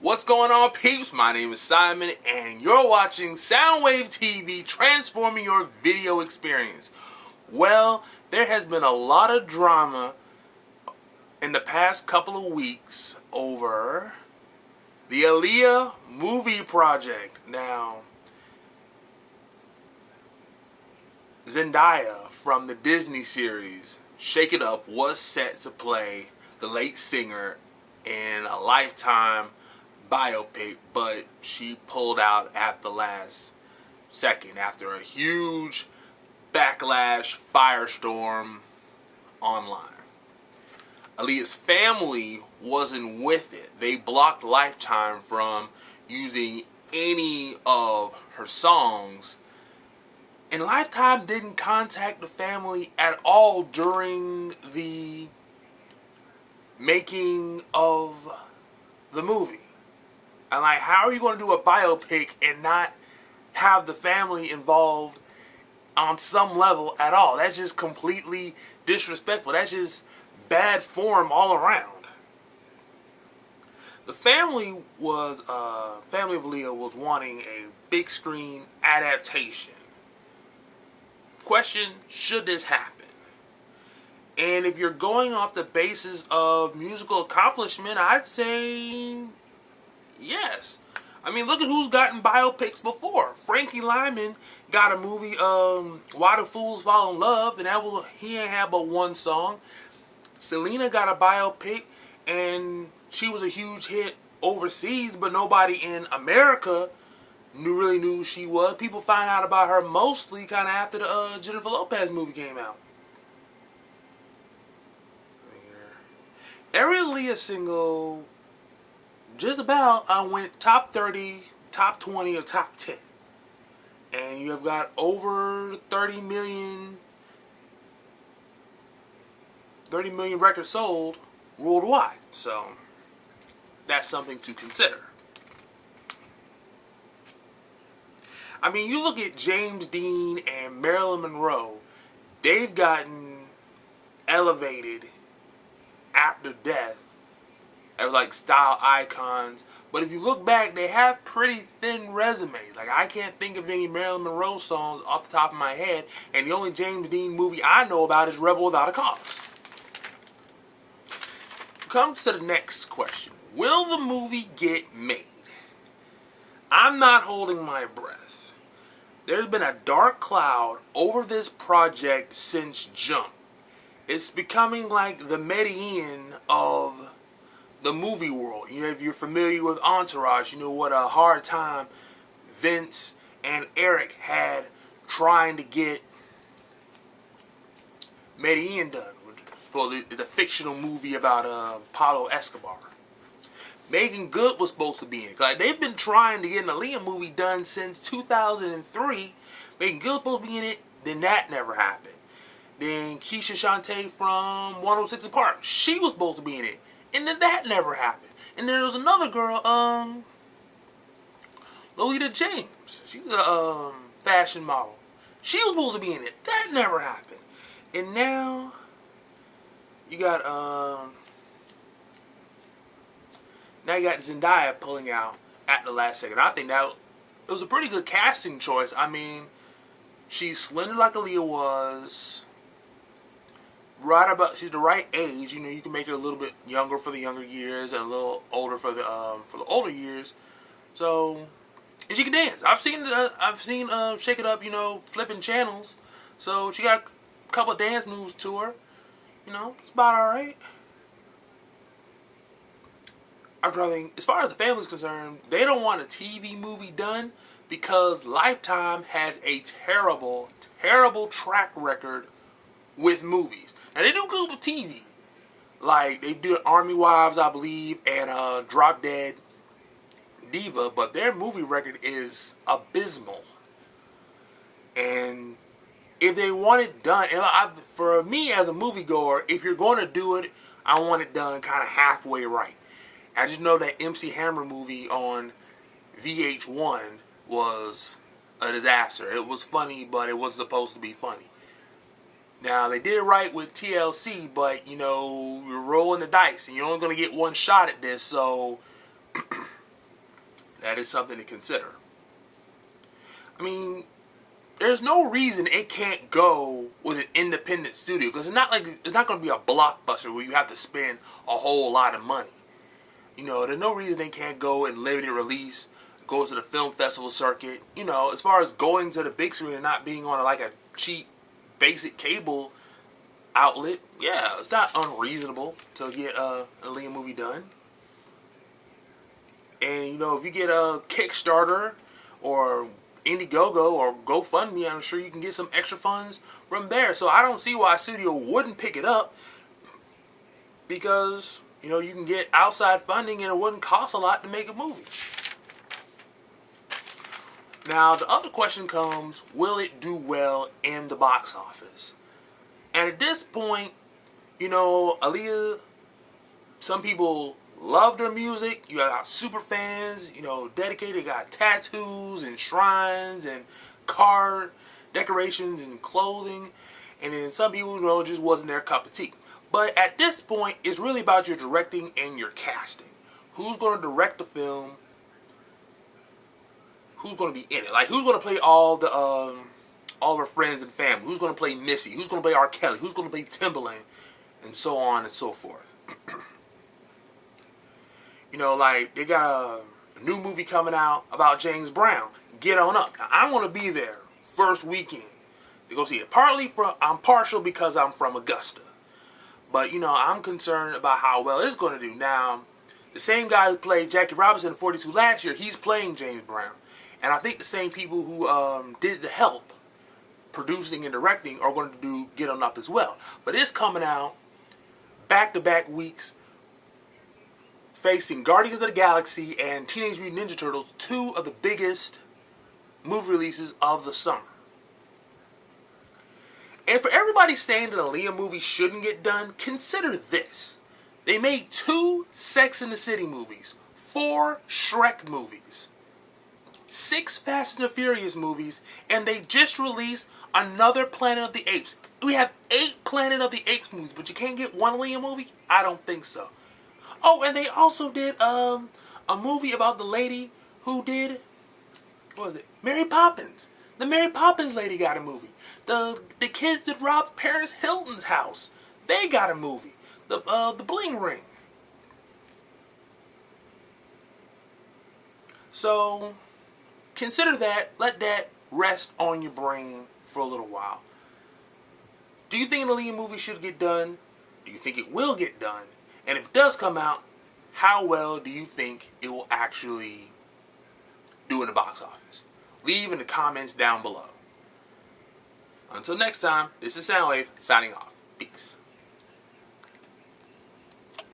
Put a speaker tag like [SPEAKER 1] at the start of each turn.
[SPEAKER 1] What's going on, peeps? My name is Simon, and you're watching Soundwave TV, transforming your video experience. Well, there has been a lot of drama in the past couple of weeks over the Aaliyah movie project. Now, Zendaya from the Disney series Shake It Up was set to play the late singer in a Lifetime biopic, but she pulled out at the last second after a huge backlash firestorm online. Aaliyah's family wasn't with it. They blocked Lifetime from using any of her songs, and Lifetime didn't contact the family at all during the making of the movie. And like, how are you going to do a biopic and not have the family involved on some level at all? That's just completely disrespectful. That's just bad form all around. The family of Aaliyah was wanting a big screen adaptation. Question, should this happen? And if you're going off the basis of musical accomplishment, I'd say yes. I mean, look at who's gotten biopics before. Frankie Lyman got a movie, Why Do Fools Fall in Love, and he ain't had but one song. Selena got a biopic, and she was a huge hit overseas, but nobody in America really knew who she was. People find out about her mostly kind of after the Jennifer Lopez movie came out. Every Aaliyah single, just about, I went top 30, top 20, or top 10. And you have got over 30 million records sold worldwide. So that's something to consider. I mean, you look at James Dean and Marilyn Monroe, they've gotten elevated after death as like style icons, but if you look back, they have pretty thin resumes. Like, I can't think of any Marilyn Monroe songs off the top of my head, and the only James Dean movie I know about is Rebel Without a Cause. Comes to the next question. Will the movie get made? I'm not holding my breath. There's been a dark cloud over this project since jump. It's becoming like the Medellin of the movie world. You know, if you're familiar with Entourage, you know what a hard time Vince and Eric had trying to get Medellin done. Well, the fictional movie about Pablo Escobar. Megan Good was supposed to be in it. Like, they've been trying to get an Aaliyah movie done since 2003. Megan Good was supposed to be in it, then that never happened. Then Keisha Shantae from 106 & Park, she was supposed to be in it, and then that never happened. And then there was another girl, Lolita James. She's a fashion model. She was supposed to be in it. That never happened. And now you got Zendaya pulling out at the last second. I think that it was a pretty good casting choice. I mean, she's slender like Aaliyah was. She's the right age. You know, you can make her a little bit younger for the younger years and a little older for the older years. So, and she can dance. I've seen Shake It Up, you know, flipping channels. So she got a couple of dance moves to her. You know, it's about all right. I'm trying. As far as the family's concerned, they don't want a TV movie done because Lifetime has a terrible, terrible track record with movies. And they do good with TV. Like, they do Army Wives, I believe, and Drop Dead Diva, but their movie record is abysmal. And if they want it done, and for me as a moviegoer, if you're going to do it, I want it done kind of halfway right. I just know that MC Hammer movie on VH1 was a disaster. It was funny, but it wasn't supposed to be funny. Now, they did it right with TLC, but, you know, you're rolling the dice, and you're only going to get one shot at this, so that is something to consider. I mean, there's no reason it can't go with an independent studio, because it's not going to be a blockbuster where you have to spend a whole lot of money. You know, there's no reason they can't go and limited release, go to the film festival circuit. You know, as far as going to the big screen and not being on like a cheap, basic cable outlet, yeah, it's not unreasonable to get an Aaliyah movie done. And you know, if you get a Kickstarter or Indiegogo or GoFundMe, I'm sure you can get some extra funds from there. So I don't see why a studio wouldn't pick it up, because you know, you can get outside funding and it wouldn't cost a lot to make a movie. Now, the other question comes, will it do well in the box office? And at this point, you know, Aaliyah, some people love her music. You got super fans, you know, dedicated, got tattoos and shrines and car decorations and clothing. And then some people, you know, just wasn't their cup of tea. But at this point, it's really about your directing and your casting. Who's going to direct the film? Who's going to be in it? Like, who's going to play all of her friends and family? Who's going to play Missy? Who's going to play R. Kelly? Who's going to play Timbaland? And so on and so forth. You know, like, they got a new movie coming out about James Brown. Get on up. Now, I'm going to be there first weekend to go see it. I'm partial because I'm from Augusta. But, you know, I'm concerned about how well it's going to do. Now, the same guy who played Jackie Robinson in 42 last year, he's playing James Brown. And I think the same people who did The Help, producing and directing, are going to do Get On Up as well. But it's coming out back-to-back weeks, facing Guardians of the Galaxy and Teenage Mutant Ninja Turtles, two of the biggest movie releases of the summer. And for everybody saying that an Aaliyah movie shouldn't get done, consider this. They made 2 Sex and the City movies, 4 Shrek movies, 6 Fast and the Furious movies, and they just released another Planet of the Apes. We have 8 Planet of the Apes movies, but you can't get one Aaliyah movie? I don't think so. Oh, and they also did a movie about the lady who did, what was it, Mary Poppins. The Mary Poppins lady got a movie. The kids that robbed Paris Hilton's house, they got a movie. The Bling Ring. So consider that. Let that rest on your brain for a little while. Do you think an Aaliyah movie should get done? Do you think it will get done? And if it does come out, how well do you think it will actually do in the box office? Leave in the comments down below. Until next time, this is Soundwave signing off. Peace.